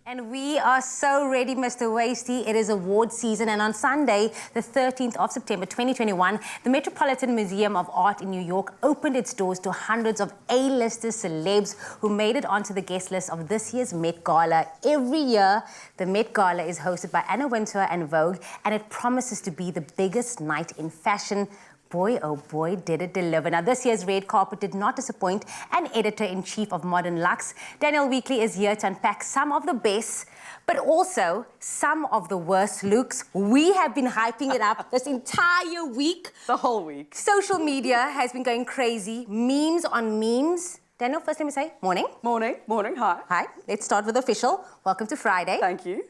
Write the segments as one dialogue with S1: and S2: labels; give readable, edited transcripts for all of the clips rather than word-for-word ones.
S1: And we are so ready, Mr. Wasty. It is award season, and on Sunday, the 13th of September 2021, the Metropolitan Museum of Art in New York opened its doors to hundreds of A-listers, celebs who made it onto the guest list of this year's Met Gala. Every year, the Met Gala is hosted by Anna Wintour and Vogue, and it promises to be the biggest night in fashion. Boy, oh boy, did it deliver. Now, this year's red carpet did not disappoint, and Editor-In-Chief of Modern Luxe, Danielle Weakley, is here to unpack some of the best, but also some of the worst looks. We have been hyping it up this entire week.
S2: The whole week.
S1: Social media has been going crazy. Memes on memes. Danielle, first let me say, morning.
S2: Morning, morning, hi.
S1: Hi, let's start with official. Welcome to Friday.
S2: Thank you.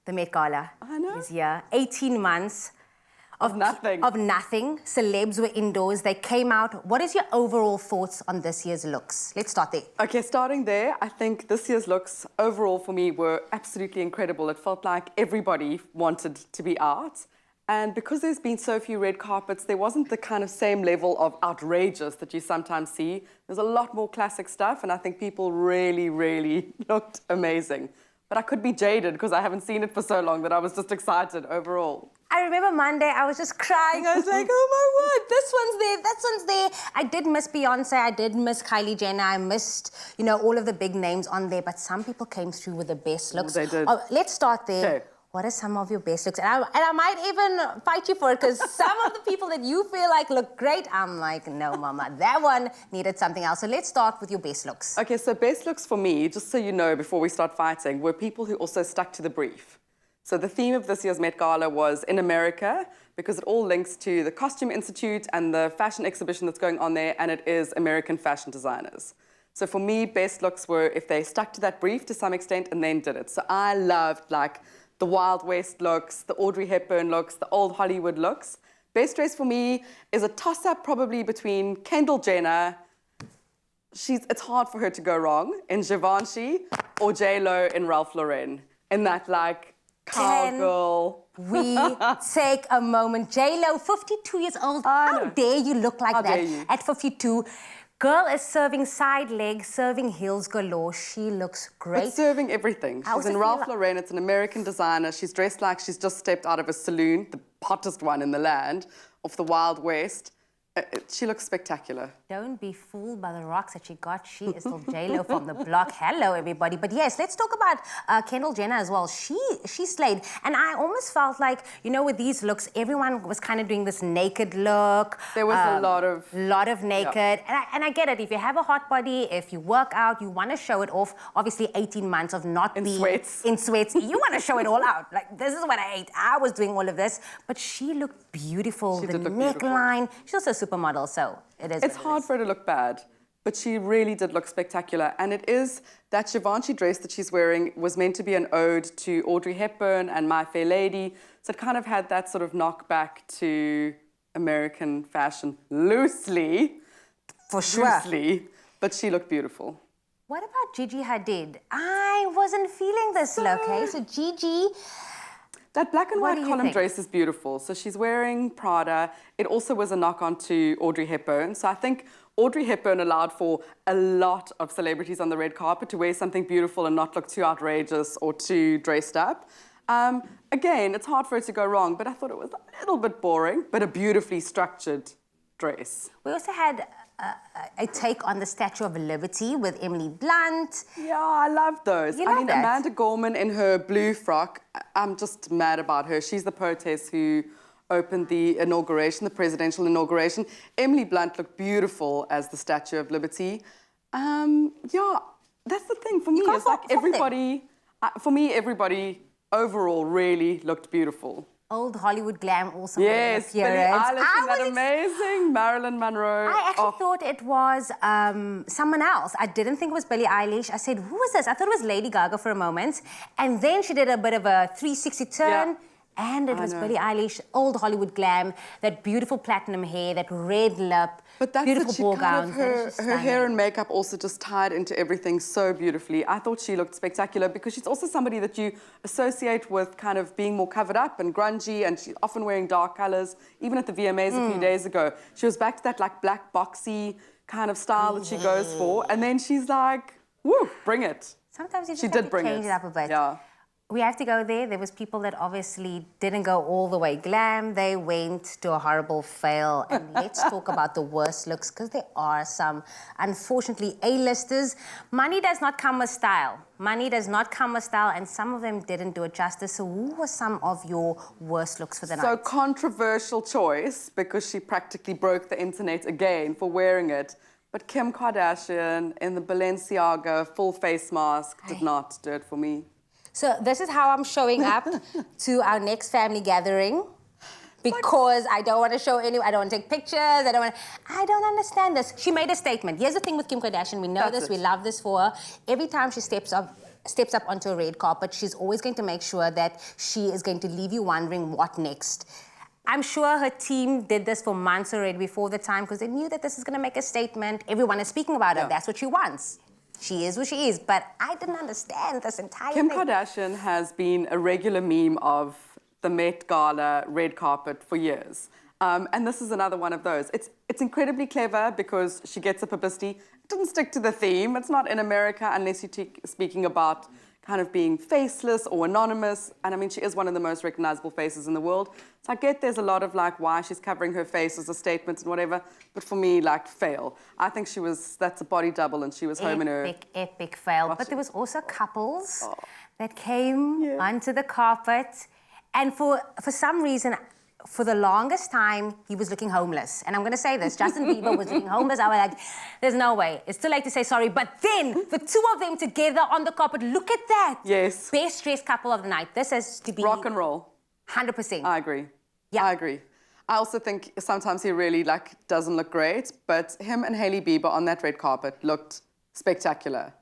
S1: The Met Gala is here. 18 months.
S2: Of nothing.
S1: Of nothing. Celebs were indoors. They came out. What is your overall thoughts on this year's looks? Let's start there.
S2: Okay, starting there, I think this year's looks overall for me were absolutely incredible. It felt like everybody wanted to be out. And because there's been so few red carpets, there wasn't the kind of same level of outrageous that you sometimes see. There's a lot more classic stuff, and I think people really, really looked amazing. But I could be jaded because I haven't seen it for so long that I was just excited overall.
S1: I remember Monday, I was just crying. I was like, oh my word, this one's there, that one's there. I did miss Beyonce, I did miss Kylie Jenner, I missed, you know, all of the big names on there, but some people came through with the best looks.
S2: They did.
S1: Oh, let's start there.
S2: Okay.
S1: What are some of your best looks? And I might even fight you for it, because some of the people that you feel like look great, I'm like, no, mama, that one needed something else. So let's start with your best looks.
S2: Okay, so best looks for me, just so you know before we start fighting, were people who also stuck to the brief. So the theme of this year's Met Gala was in America, because it all links to the Costume Institute and the fashion exhibition that's going on there, and it is American fashion designers. So for me, best looks were if they stuck to that brief to some extent and then did it. So I loved like the Wild West looks, the Audrey Hepburn looks, the old Hollywood looks. Best dress for me is a toss-up probably between Kendall Jenner, it's hard for her to go wrong, in Givenchy, or J-Lo in Ralph Lauren, in that like cowgirl.
S1: We take a moment. J-Lo, 52 years old. How dare you look like that at 52? Girl is serving side legs, serving heels galore. She looks great.
S2: But serving everything. She's in Ralph Lauren. It's an American designer. She's dressed like she's just stepped out of a saloon, the hottest one in the land, of the Wild West. She looks spectacular.
S1: Don't be fooled by the rocks that she got. She is still J-Lo from the block. Hello, everybody. But yes, let's talk about Kendall Jenner as well. She slayed. And I almost felt like, you know, with these looks, everyone was kind of doing this naked look.
S2: There was a lot of
S1: naked. Yeah. And I get it. If you have a hot body, if you work out, you want to show it off. Obviously, 18 months of not being in sweats. You want to show it all out. Like, this is what I ate. I was doing all of this. But she looked beautiful. The neckline. She's also a supermodel, so it is.
S2: It's hard for her to look bad, but she really did look spectacular. And it is that Givenchy dress that she's wearing was meant to be an ode to Audrey Hepburn and My Fair Lady. So it kind of had that sort of knockback to American fashion, loosely.
S1: For sure.
S2: Loosely, but she looked beautiful.
S1: What about Gigi Hadid? I wasn't feeling this look, okay? So Gigi...
S2: That black and white column dress is beautiful. So she's wearing Prada. It also was a knock-on to Audrey Hepburn. So I think Audrey Hepburn allowed for a lot of celebrities on the red carpet to wear something beautiful and not look too outrageous or too dressed up. Again, it's hard for her to go wrong, but I thought it was a little bit boring, but a beautifully structured dress.
S1: We also had a take on the Statue of Liberty with Emily Blunt.
S2: Yeah, I love those. I mean, Amanda Gorman in her blue frock, I'm just mad about her. She's the poetess who opened the inauguration, the presidential inauguration. Emily Blunt looked beautiful as the Statue of Liberty. Yeah, that's the thing for me. It's like everybody, for me, everybody overall really looked beautiful.
S1: Old Hollywood glam also.
S2: Yes, Billie Eilish, isn't that amazing? Marilyn Monroe.
S1: I actually thought it was someone else. I didn't think it was Billie Eilish. I said, who is this? I thought it was Lady Gaga for a moment. And then she did a bit of a 360 turn. Yeah. And it was Billie Eilish, old Hollywood glam, that beautiful platinum hair, that red lip,
S2: but that's
S1: beautiful ball gowns.
S2: Her hair and makeup also just tied into everything so beautifully. I thought she looked spectacular because she's also somebody that you associate with kind of being more covered up and grungy, and she's often wearing dark colours. Even at the VMAs a few days ago, she was back to that like black boxy kind of style that she goes for, and then she's like, woo, bring it.
S1: Sometimes you just
S2: She
S1: have
S2: did
S1: to
S2: bring
S1: change it up a bit.
S2: Yeah.
S1: We have to go there. There was people that obviously didn't go all the way glam. They went to a horrible fail. And let's talk about the worst looks, because there are some, unfortunately, A-listers. Money does not come with style. Money does not come with style, and some of them didn't do it justice. So who were some of your worst looks for the night?
S2: So controversial choice, because she practically broke the internet again for wearing it. But Kim Kardashian in the Balenciaga full face mask did not do it for me.
S1: So this is how I'm showing up to our next family gathering, because I don't want to show anyone, I don't want to take pictures, I don't understand this. She made a statement. Here's the thing with Kim Kardashian, we know this, we love this for her. Every time she steps up onto a red carpet, she's always going to make sure that she is going to leave you wondering what next. I'm sure her team did this for months already before the time, because they knew that this is going to make a statement. Everyone is speaking about her. That's what she wants. She is who she is, but I didn't understand this entire
S2: Kim
S1: thing.
S2: Kardashian has been a regular meme of the Met Gala red carpet for years. And this is another one of those. It's incredibly clever because she gets the publicity. It doesn't stick to the theme. It's not in America unless you're speaking about kind of being faceless or anonymous. And I mean, she is one of the most recognizable faces in the world. So I get there's a lot of like why she's covering her face as a statement and whatever. But for me, like, fail. I think that's a body double and she was home in her...
S1: Epic fail. But there was also couples that came onto the carpet. And for some reason, for the longest time, he was looking homeless. And I'm going to say this, Justin Bieber was looking homeless. I was like, there's no way. It's too late to say sorry. But then, the two of them together on the carpet, look at that.
S2: Yes.
S1: Best dressed couple of the night. This has to be...
S2: rock and roll.
S1: 100%.
S2: I agree.
S1: Yeah.
S2: I agree. I also think sometimes he really, like, doesn't look great. But him and Hailey Bieber on that red carpet looked spectacular.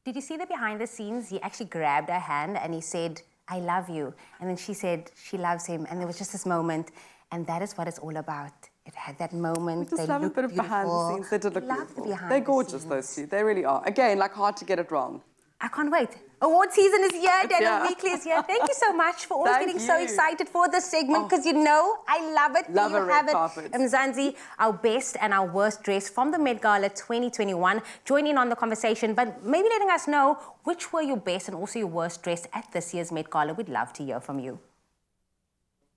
S1: Did you see the behind the scenes? He actually grabbed her hand and he said, I love you. And then she said she loves him. And there was just this moment. And that is what it's all about. It had that moment.
S2: We just love a bit of behind the scenes. They did look beautiful. They're gorgeous, those two. They really are. Again, like, hard to get it wrong.
S1: I can't wait. Award season is here. Danielle Weakley is here. Thank you so much for always getting so excited for this segment, because you know I love it.
S2: Love a red
S1: it.
S2: carpet.
S1: Mzansi, our best and our worst dress from the Met Gala 2021. Join in on the conversation, but maybe letting us know which were your best and also your worst dress at this year's Met Gala. We'd love to hear from you.